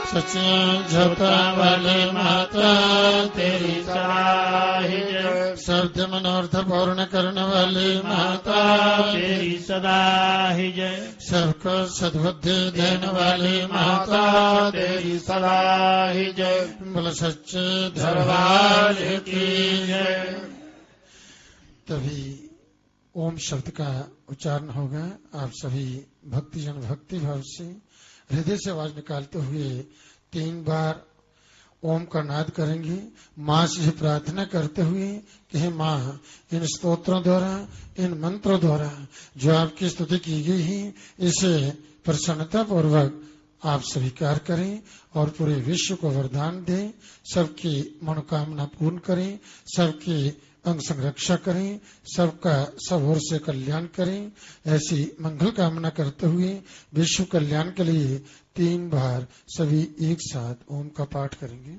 सच्चियां झपता वाले माता तेरी सदा ही जय। सर्व मनोरथ पूर्ण करने वाली माता तेरी सदा ही जय। सबको सद्बुद्धि देने वाली माता तेरी सदा ही जय। बोल सच्चे दरबार दरबार की जय। तभी ओम शब्द का उच्चारण होगा। आप सभी भक्तिजन भक्ति भाव से हृदय से आवाज निकालते हुए 3 बार ओम का नाद करेंगे। माँ से प्रार्थना करते हुए कि हे माँ, इन स्तोत्रों द्वारा, इन मंत्रों द्वारा जो आपकी स्तुति की गई है, इसे प्रसन्नता पूर्वक आप स्वीकार करें और पूरे विश्व को वरदान दें। सबकी मनोकामना पूर्ण करें, सबकी अंग संरक्षा करें, सबका सब ओर से कल्याण करें। ऐसी मंगल कामना करते हुए विश्व कल्याण के लिए 3 बार सभी एक साथ ओम का पाठ करेंगे।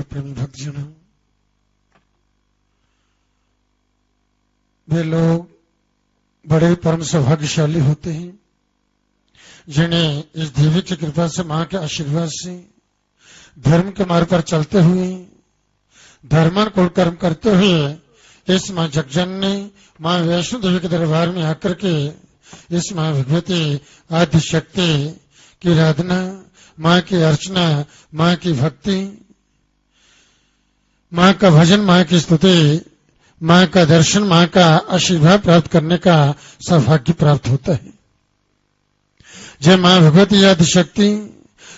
प्रेमी भक्तजनों, वे लोग बड़े परम सौभाग्यशाली होते हैं जिन्हें इस देवी की कृपा से, मां के आशीर्वाद से धर्म के मार्ग पर चलते हुए, धर्मान कुल कर्म करते हुए इस मां जगजननी मां वैष्णो देवी के दरबार में आकर के इस मां भगवती आदि शक्ति की आराधना, मां की अर्चना, मां की भक्ति, मां का भजन, मां की स्तुति, मां का दर्शन, मां का आशीर्वाद प्राप्त करने का सौभाग्य प्राप्त होता है। जय मां भगवती आदि शक्ति,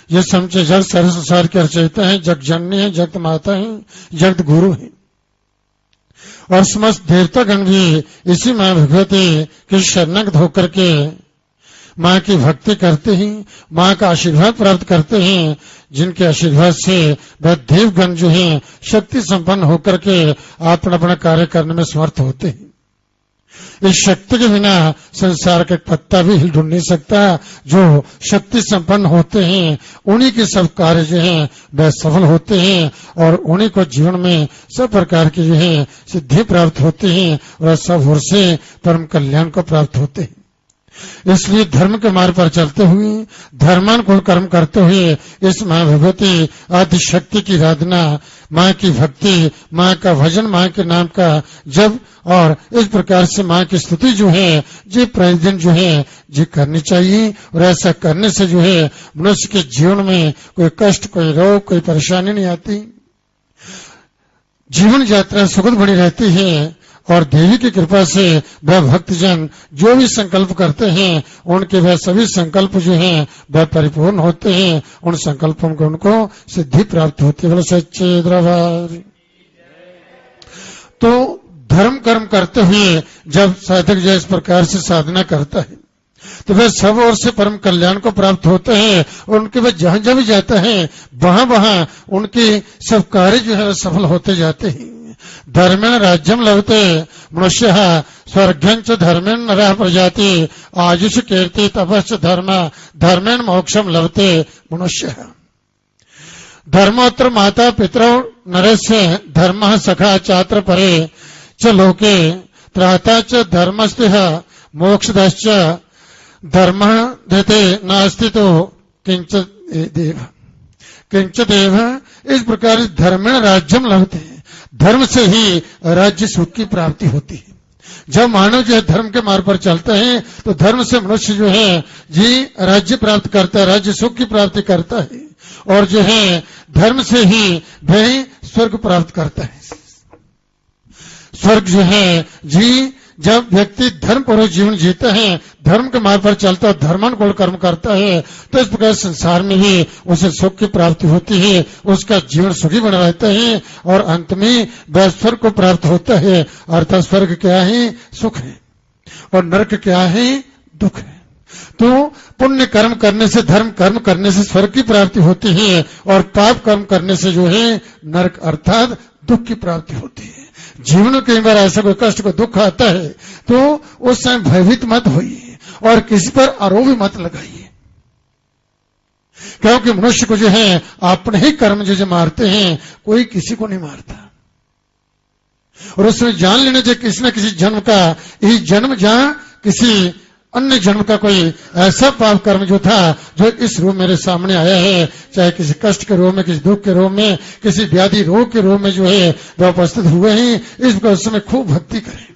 ये समझे जग सारे संसार के रचयिता है, जग जननी है, जगत माता है, जगत गुरु है और समस्त देवतागण भी इसी मां भगवती के शरणागत होकर के मां की भक्ति करते हैं, मां का आशीर्वाद प्राप्त करते हैं, जिनके आशीर्वाद से वह देवगण जो है शक्ति संपन्न होकर के अपना अपना कार्य करने में समर्थ होते हैं। इस शक्ति के बिना संसार का एक पत्ता भी हिल डुल नहीं सकता। जो शक्ति संपन्न होते हैं उन्हीं के सब कार्य जो है वह सफल होते हैं और उन्हीं को जीवन में सब प्रकार की जो है सिद्धि प्राप्त होती है और सब ओर से परम कल्याण को प्राप्त होते हैं। इसलिए धर्म के मार्ग पर चलते हुए, धर्मानुकूल कर्म करते हुए इस मां भगवती आदि शक्ति की आराधना, मां की भक्ति, मां का भजन, मां के नाम का जप और इस प्रकार से मां की स्तुति जो है जी प्रतिदिन जो है जी करनी चाहिए। और ऐसा करने से जो है मनुष्य के जीवन में कोई कष्ट, कोई रोग, कोई परेशानी नहीं आती, जीवन यात्रा सुखद बनी रहती है और देवी की कृपा से वह भक्तजन जो भी संकल्प करते हैं उनके वह सभी संकल्प जो हैं वह परिपूर्ण होते हैं। उन संकल्पों को उनको सिद्धि प्राप्त होती है। सच्चे दरबार। तो धर्म कर्म करते हुए जब साधक जो इस प्रकार से साधना करता है तो वह सब ओर से परम कल्याण को प्राप्त होते हैं और उनके वह जहां जहां भी जाता है वहां वहां उनके सब कार्य जो है सफल होते जाते हैं। धर्मेण राज्यम लभते मनुष्य स्वर्गं च धर्मेण नरः प्रजाति आयुष कीर्ति तपश्च धर्म धर्मेण मोक्षम लभते मनुष्य। धर्मोत्तर माता पितरौ नरस्य धर्मः सखा चात्र परे च लोके त्राता च धर्मस्तिह मोक्षदश्च धर्मः देते नास्ति तो किंच देव। इस प्रकार धर्मेण राज्यम लभते, धर्म से ही राज्य सुख की प्राप्ति होती है। जब मानव जो है धर्म के मार्ग पर चलते हैं तो धर्म से मनुष्य जो है जी राज्य प्राप्त करता है, राज्य सुख की प्राप्ति करता है और जो है धर्म से ही वह स्वर्ग प्राप्त करता है। स्वर्ग जो है जी जब व्यक्ति धर्म पूर्वक जीवन जीता है, धर्म के मार्ग पर चलता है, धर्मानुकूल कर्म करता है, तो इस प्रकार संसार में भी उसे सुख की प्राप्ति होती है, उसका जीवन सुखी बना रहता है और अंत में वह स्वर्ग को प्राप्त होता है। अर्थात स्वर्ग क्या है? सुख है, और नरक क्या है? दुख है। तो पुण्य कर्म करने से, धर्म कर्म करने से स्वर्ग की प्राप्ति होती है, और पाप कर्म करने से जो है नरक अर्थात दुख की प्राप्ति होती है। जीवन में कई बार ऐसा कोई कष्ट, कोई दुख आता है तो उस समय भयभीत मत होइए और किसी पर आरोप भी मत लगाइए, क्योंकि मनुष्य को जो है अपने ही कर्म जो मारते हैं, कोई किसी को नहीं मारता। और उसमें जान लेना चाहिए किसी न किसी जन्म का यही जन्म जहां किसी अन्य जन्म का कोई ऐसा पाप कर्म जो था, जो इस रूप मेरे सामने आया है, चाहे किसी कष्ट के रूप में, किसी दुख के रूप में, किसी व्याधि रोग के रूप में जो है वह उपस्थित हुए हैं, इसको उस समय खूब भक्ति करें,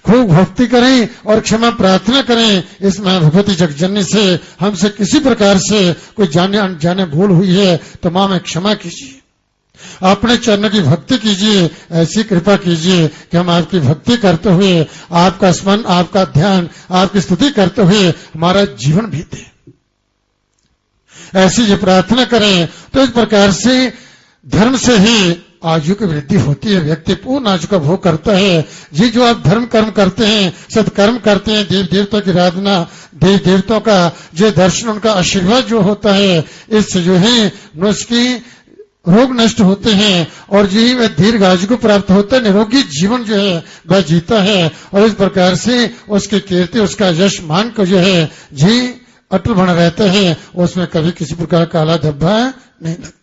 खूब भक्ति करें और क्षमा प्रार्थना करें इस मां भगवती जगजननी से। हमसे किसी प्रकार से कोई जाने अनजाने भूल हुई है तो मां में क्षमा कीजिए, अपने चरणों की भक्ति कीजिए, ऐसी कृपा कीजिए कि हम आपकी भक्ति करते हुए, आपका स्मरण, आपका ध्यान, आपकी स्तुति करते हुए हमारा जीवन बीते, ऐसी जो प्रार्थना करें। तो इस प्रकार से धर्म से ही आयु की वृद्धि होती है, व्यक्ति पूर्ण आयु का भोग करता है। जी जो आप धर्म कर्म करते हैं, सत्कर्म करते हैं, देव देवताओं की आराधना, देव देवताओं का जो दर्शन, उनका आशीर्वाद जो होता है, इससे जो है मनुष्य की रोग नष्ट होते हैं और जी वह दीर्घ आयु को प्राप्त होता है, निरोगी जीवन जो है वह जीता है। और इस प्रकार से उसकी कीर्ति, उसका यश मान को जो है जी अटल बना रहता है, उसमें कभी किसी प्रकार का काला धब्बा नहीं लगता।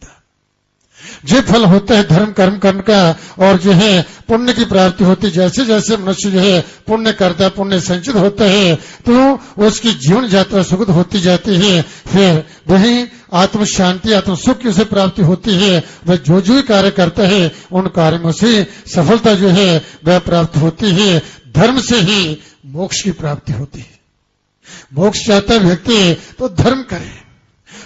जो फल होता है धर्म कर्म करने का और जो है पुण्य की प्राप्ति होती, जैसे जैसे मनुष्य जो है पुण्य करता है, पुण्य संचित होता है, तो उसकी जीवन यात्रा सुखद होती जाती है। फिर वही आत्म शांति, आत्म सुख की उसे प्राप्ति होती है। वह जो जो कार्य करता है उन कार्यों में से सफलता जो है वह प्राप्त होती है। धर्म से ही मोक्ष की प्राप्ति होती है। मोक्ष चाहता है व्यक्ति तो धर्म करे,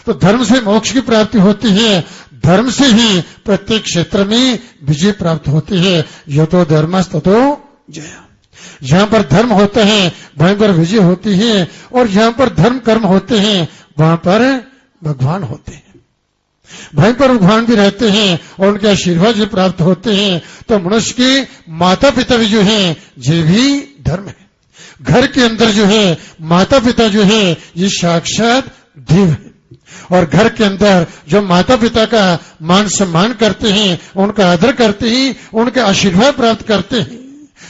तो धर्म से मोक्ष की प्राप्ति होती है। धर्म से ही प्रत्येक क्षेत्र में विजय प्राप्त होती है। यो तो धर्मस्ततो जया। जहां पर धर्म होता है वहीं पर विजय होती है, और जहां पर धर्म कर्म होते हैं वहां पर भगवान होते हैं, वहीं पर भगवान भी रहते हैं और उनके आशीर्वाद भी प्राप्त होते हैं। तो मनुष्य के माता पिता भी जो है ये भी धर्म है। घर के अंदर जो है माता पिता जो है ये साक्षात देव है, और घर के अंदर जो माता पिता का मान सम्मान करते हैं, उनका आदर करते हैं, उनके आशीर्वाद प्राप्त करते हैं,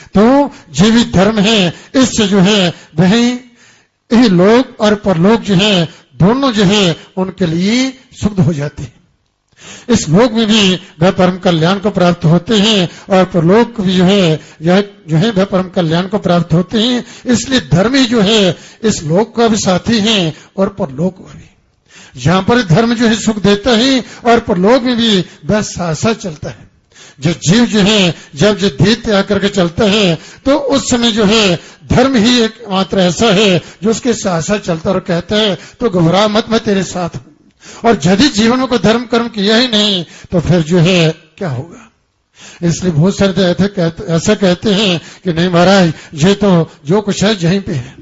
तो जीवित धर्म है। इससे जो है वही लोक और परलोक जो है दोनों जो है उनके लिए शुद्ध हो जाते हैं। इस लोक में भी वह परम कल्याण को प्राप्त होते हैं और परलोक भी जो है वह परम कल्याण को प्राप्त होते हैं। इसलिए धर्म ही जो है इस लोक का भी साथी है और परलोक का भी। जहां पर धर्म जो है सुख देता है और परलोक में भी वह साथ साथ चलता है। जो जीव जो है जब जो देह त्याग करके चलता है तो उस समय जो है धर्म ही एक मात्र ऐसा है जो उसके साथ साथ चलता और कहता है तो घबरा मत, मैं तेरे साथ हूं। और यदि जीवन में कोई धर्म कर्म किया ही नहीं तो फिर जो है क्या होगा। इसलिए बहुत सारे ऐसा कहते हैं कि नहीं महाराज ये तो जो कुछ है यहीं पे है,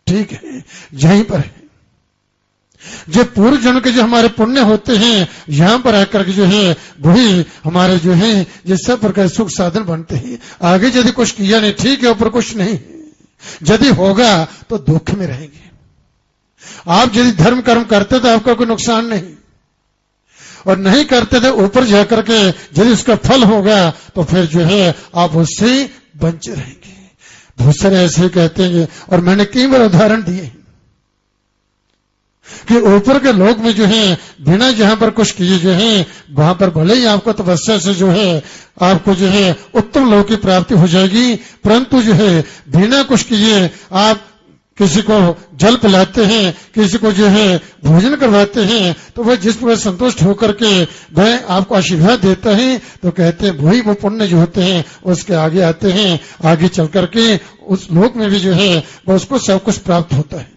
ठीक है यहीं पर है। जो पूर्व जन्म के जो हमारे पुण्य होते हैं यहां पर आकर के जो है वही हमारे जो है ये सब प्रकार सुख साधन बनते हैं। आगे यदि कुछ किया नहीं ठीक है, ऊपर कुछ नहीं, यदि होगा तो दुख में रहेंगे। आप यदि धर्म कर्म करते तो आपका कोई नुकसान नहीं, और नहीं करते तो ऊपर जाकर के यदि उसका फल होगा तो फिर जो है आप उससे वंचित रहेंगे। बहुत सारे ऐसे कहते हैं, और मैंने कई बार उदाहरण दिए कि ऊपर के लोक में जो है बिना जहां पर कुछ किए जो है वहां पर भले ही आपको तपस्या से जो है आपको जो है उत्तम लोक की प्राप्ति हो जाएगी, परंतु जो है बिना कुछ किए आप किसी को जल पिलाते हैं, किसी को जो है भोजन करवाते हैं, तो वह जिस प्रकार संतुष्ट होकर के वह आपको आशीर्वाद देता है तो कहते हैं वही वो पुण्य जो होते हैं उसके आगे आते हैं। आगे चल करके उस लोक में भी जो है वह उसको सब कुछ प्राप्त होता है।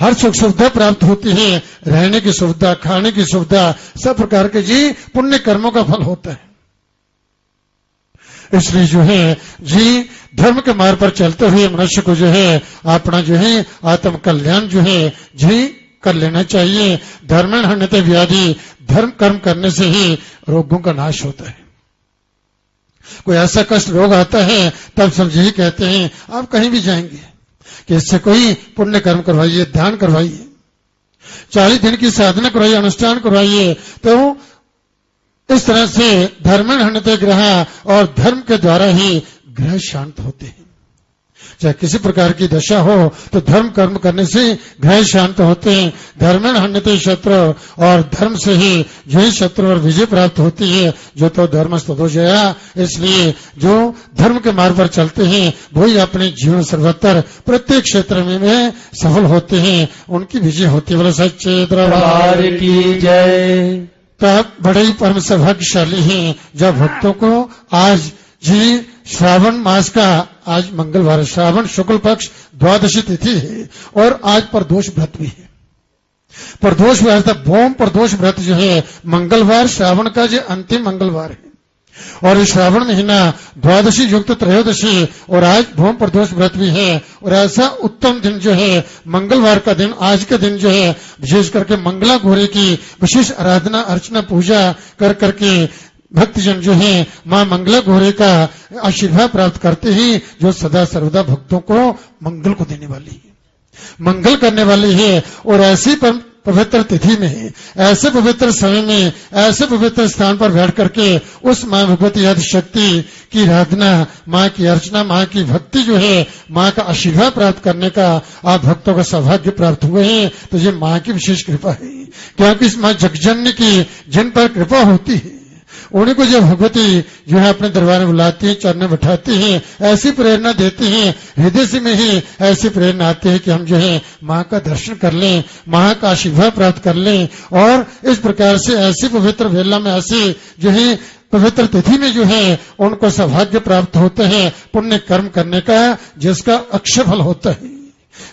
हर सुख सुविधा प्राप्त होती है, रहने की सुविधा, खाने की सुविधा, सब प्रकार के जी पुण्य कर्मों का फल होता है। इसलिए जो है जी धर्म के मार्ग पर चलते हुए मनुष्य को जो है अपना जो है आत्म कल्याण जो है जी कर लेना चाहिए। धर्मेण हन्यते व्याधि, धर्म कर्म करने से ही रोगों का नाश होता है। कोई ऐसा कष्ट रोग आता है तब सब यही कहते हैं आप कहीं भी जाएंगे कि इससे कोई पुण्य कर्म करवाइए, ध्यान करवाइए, 40 दिन की साधना करवाइए, अनुष्ठान करवाइए, तो इस तरह से धर्मेण हन्यते ग्रह, और धर्म के द्वारा ही ग्रह शांत होते हैं। चाहे किसी प्रकार की दशा हो तो धर्म कर्म करने से ग्रह शांत होते हैं। धर्मेण हन्यते शत्रु, और धर्म से ही जो ही शत्रु और विजय प्राप्त होती है। जो तो धर्मस्ततो जया, इसलिए जो धर्म के मार्ग पर चलते हैं वही अपने जीवन सर्वत्र प्रत्येक क्षेत्र में सफल होते हैं, उनकी विजय होती है। बोले सच्चे दरबार की जय। तब बड़े ही परम सौभाग्यशाली हैं जब भक्तों को आज जी श्रावण मास का आज मंगलवार, श्रावण शुक्ल पक्ष द्वादशी तिथि है और आज प्रदोष व्रत भी है। प्रदोष व्रत, भौम प्रदोष व्रत जो है मंगलवार, श्रावण का जो अंतिम मंगलवार है, और श्रावण महीना द्वादशी युक्त त्रयोदशी, और आज भौम प्रदोष व्रत भी है। और ऐसा उत्तम दिन जो है मंगलवार का दिन, आज का दिन जो है विशेष करके मंगला गौरी की विशेष आराधना अर्चना पूजा कर करके भक्तजन जो है मां मंगला गौरी का आशीर्वाद प्राप्त करते हैं, जो सदा सर्वदा भक्तों को मंगल को देने वाली है, मंगल करने वाली है। और ऐसी पवित्र तिथि में, ऐसे पवित्र समय में, ऐसे पवित्र स्थान पर बैठ करके उस मां भगवती आदिशक्ति की आराधना, मां की अर्चना, मां की भक्ति जो है, मां का आशीर्वाद प्राप्त करने का आप भक्तों का सौभाग्य प्राप्त हुए हैं। तो ये मां की विशेष कृपा है, क्योंकि इस मां जगजननी की जिन पर कृपा होती है उन्हीं को जब भगवती जो है अपने दरबार में बुलाती है, चरण में बैठाती हैं, ऐसी प्रेरणा देती हैं, हृदय से में ही ऐसी प्रेरणा आती है कि हम जो है मां का दर्शन कर लें, मां का आशीर्वाद प्राप्त कर लें। और इस प्रकार से ऐसी पवित्र वेला में, ऐसी जो है पवित्र तिथि में जो है उनको सौभाग्य प्राप्त होते हैं पुण्य कर्म करने का, जिसका अक्षय फल होता है।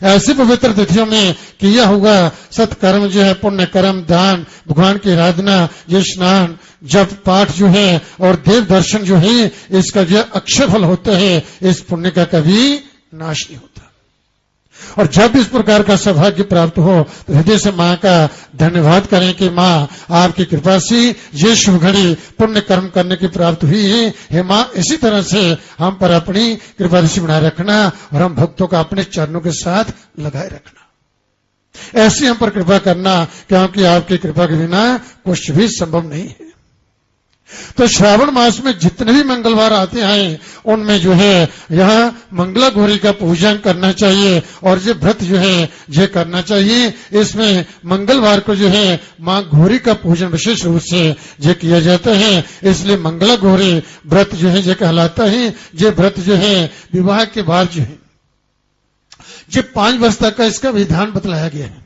ऐसी पवित्र तिथियों में किया हुआ सत्कर्म जो है, पुण्य कर्म, दान, भगवान की आराधना, ये स्नान, जप, पाठ जो है और देव दर्शन जो है, इसका जो अक्षय फल होता है, इस पुण्य का कभी नाश नहीं होता। और जब इस प्रकार का सौभाग्य प्राप्त हो तो हृदय से मां का धन्यवाद करें कि मां आपकी कृपा से ये शुभ घड़ी पुण्य कर्म करने की प्राप्त हुई है। हे मां, इसी तरह से हम पर अपनी कृपा दृष्टि बनाए रखना और हम भक्तों का अपने चरणों के साथ लगाए रखना, ऐसी हम पर कृपा करना, क्योंकि आपकी कृपा के बिना कुछ भी संभव नहीं है। तो श्रावण मास में जितने भी मंगलवार आते हैं उनमें जो है यहाँ मंगला गौरी का पूजन करना चाहिए और ये व्रत जो है ये करना चाहिए। इसमें मंगलवार को जो है मां गौरी का पूजन विशेष रूप से ये किया जाता है, इसलिए मंगला गौरी व्रत जो है ये कहलाता है। ये व्रत जो है विवाह के बाद जो है ये 5 वर्ष तक का इसका विधान बतलाया गया है।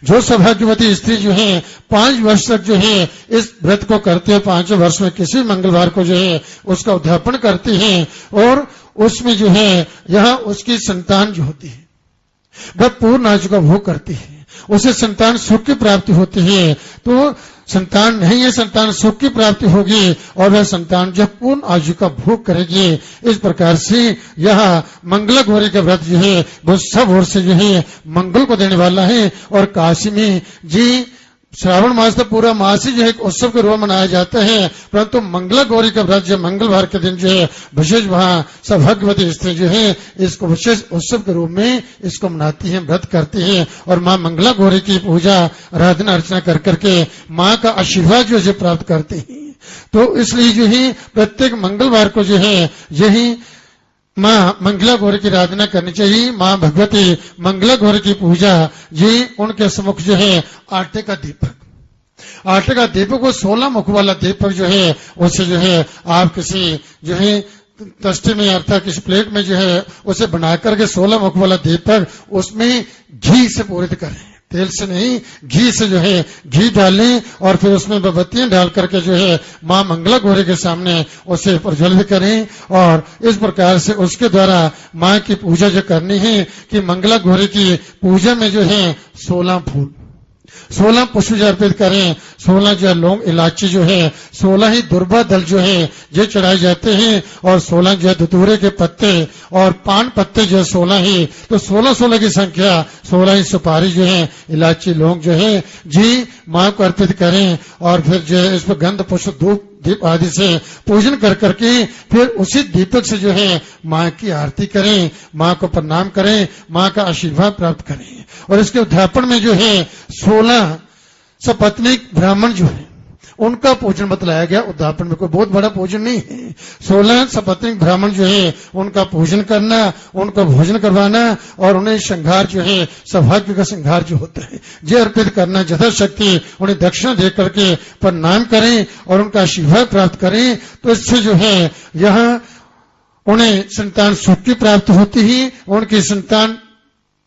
जो सौभाग्यवती स्त्री जो है 5 वर्ष तक जो है इस व्रत को करते हैं, 5 वर्ष में किसी मंगलवार को जो है उसका उद्यापन करती हैं और उसमें जो है यहाँ उसकी संतान जो होती है वह पूर्ण आयु का भोग करती है, उसे संतान सुख की प्राप्ति होती है। तो संतान नहीं है, संतान सुख की प्राप्ति होगी और वह संतान जो पूर्ण आयु का भोग करेगी। इस प्रकार से यह मंगला गौरी का व्रत जो है वो सब ओर से जो है मंगल को देने वाला है। और काशी में जी श्रावण मास का पूरा मास ही जो है उत्सव के रूप में मनाया जाता है, परंतु मंगला गौरी का व्रत जो मंगलवार के दिन जो है विशेष वहां सौभाग्यवती स्त्री जो है इसको विशेष उत्सव के रूप में इसको मनाती है, व्रत करती है और मां मंगला गौरी की पूजा आराधना अर्चना कर करके मां का आशीर्वाद जो है प्राप्त करते हैं। तो इसलिए जो है प्रत्येक मंगलवार को जो है यही मां मंगला गौरी की आराधना करनी चाहिए। मां भगवती मंगला गौरी की पूजा ये उनके सम्मुख जो है आटे का दीपक को 16 मुख वाला दीपक जो है उसे जो है आप किसी जो है तस्ते में अर्थात किसी प्लेट में जो है उसे बना करके 16 मुख वाला दीपक उसमें घी से पूरित करें, तेल से नहीं घी से जो है घी डालें और फिर उसमें बत्तियां डाल करके जो है मां मंगला गौरी के सामने उसे प्रज्वलित करें। और इस प्रकार से उसके द्वारा मां की पूजा जो करनी है कि मंगला गौरी की पूजा में जो है 16 फूल 16 पुष्प अर्पित करें, 16 जो लौंग इलायची जो है, 16 ही दुर्बा दल जो है ये चढ़ाए जाते हैं, और 16 जो है धतूरे के पत्ते और पान पत्ते जो है 16 ही, तो 16 की संख्या 16 ही सुपारी जो है, इलायची लौंग जो है जी माँ को अर्पित करें, और फिर जो है इस पर गंध पुष्प धूप दीप आदि से पूजन कर करके फिर उसी दीपक से जो है माँ की आरती करें, माँ को प्रणाम करें, माँ का आशीर्वाद प्राप्त करें। और इसके उद्यापन में जो है 16 सपत्नीक ब्राह्मण जो है उनका पूजन बतलाया गया। उद्यापन में कोई बहुत बड़ा पूजन नहीं है। 16 सपत्नीक ब्राह्मण जो है उनका पूजन करना, उनको भोजन करवाना, और उन्हें श्रृंगार जो है सौभाग्य का श्रृंगार जो होता है ये अर्पित करना, यथाशक्ति उन्हें दक्षिणा दे करके प्रणाम करें और उनका आशीर्वाद प्राप्त करें। तो इससे जो है यहाँ उन्हें संतान सुख की प्राप्त होती है, उनकी संतान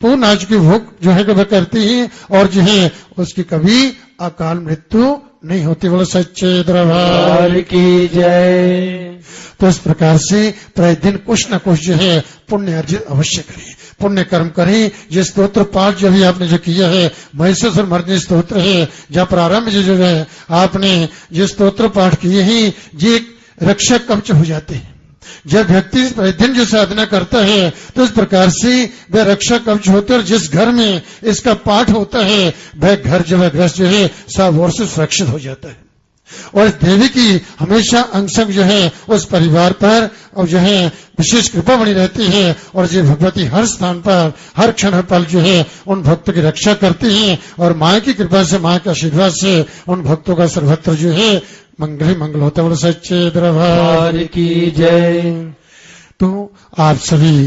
पूर्ण आज की भोग जो है वह करती है, और जो है उसकी कभी अकाल मृत्यु नहीं होती। बोलो सच्चे दरबार की जय। तो इस प्रकार से प्रतिदिन कुछ न कुछ जो है पुण्य अर्जित अवश्य करें, पुण्य कर्म करें। ये स्तोत्र पाठ जो भी आपने जो किया है, महिषासुर मर्दिनी स्तोत्र है, जहाँ प्रारंभ जो है आपने ये स्तोत्र पाठ किए हैं, ये रक्षा कवच हो जाते हैं। जब व्यक्ति प्रतिदिन जो साधना करता है तो इस प्रकार से वह रक्षा कवच होता है, और जिस घर में इसका पाठ होता है वह घर जो है ग्रस्त जो है सब ओर से सुरक्षित हो जाता है। और इस देवी की हमेशा अंशक जो है उस परिवार पर और जो है विशेष कृपा बनी रहती है, और जो भगवती हर स्थान पर हर क्षण हर पल जो है उन भक्तों की रक्षा करती है, और माँ की कृपा से, माँ के आशीर्वाद से उन भक्तों का सर्वत्र जो है मंगल ही मंगल होता है। बोलो सच्चे दरबार की जय। तो आप सभी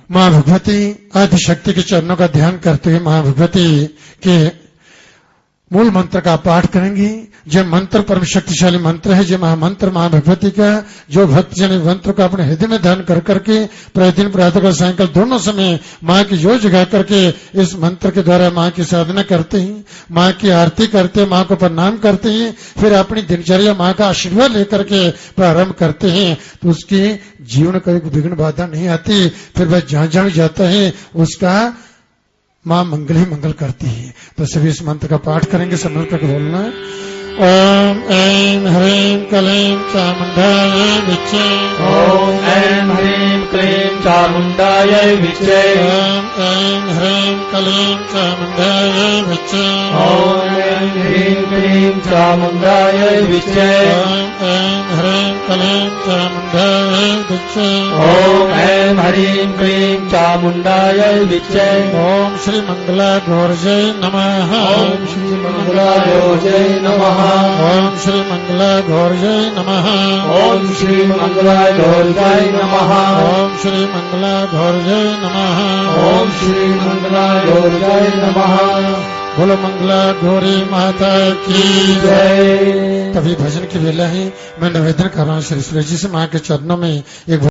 माँ भगवती आदिशक्ति के चरणों का ध्यान करते हुए माँ भगवती के मूल मंत्र का पाठ करेंगे। जो मंत्र परम शक्तिशाली मंत्र है, जो महामंत्र माँ भगवती का, जो भक्तजन मंत्र को अपने हृदय में ध्यान कर करके प्रतिदिन प्रातः सायंकाल दोनों समय माँ की जोर जगा करके इस मंत्र के द्वारा माँ की साधना करते हैं, माँ की आरती करते हैं, माँ को प्रणाम करते हैं, फिर अपनी दिनचर्या माँ का आशीर्वाद लेकर के प्रारंभ करते हैं, तो उसके जीवन का एक विघ्न बाधा नहीं आती। फिर वह जहां जहां जाता है उसका माँ मंगल ही मंगल करती है। तो सभी इस मंत्र का पाठ करेंगे, समझ कर बोलना है। ओम ऐं ह्रीं क्लीं चामुंडायै विच्चे। ओम ऐं ह्रीं क्लीं चामुंडायै विच्चे। ओम ऐं ह्रीं क्लीं चामुंडायै विच्चे। ओम ऐं ह्रीं क्लीं चामुंडायै विच्चे। ओम ऐं ह्रीं क्लीं चामुंडायै विच्चे। ओम ऐं ह्रीं क्लीं चामुंडायै विच्चे। ओम श्री मंगला गौरजय नमः। ओम श्री मंगला गौरजय नमः। ओम श्री मंगला गौरजय नमः। ओम श्री मंगला गौरजय नमः। ओम श्री मंगला गौरजय नमः। ओम श्री मंगला गौरजय नमः। बोलो मंगला गौरी माता की जय। तभी भजन की वेला है। मैं निवेदन कर रहा हूँ श्री सुरेश जी से, माँ के चरणों में एक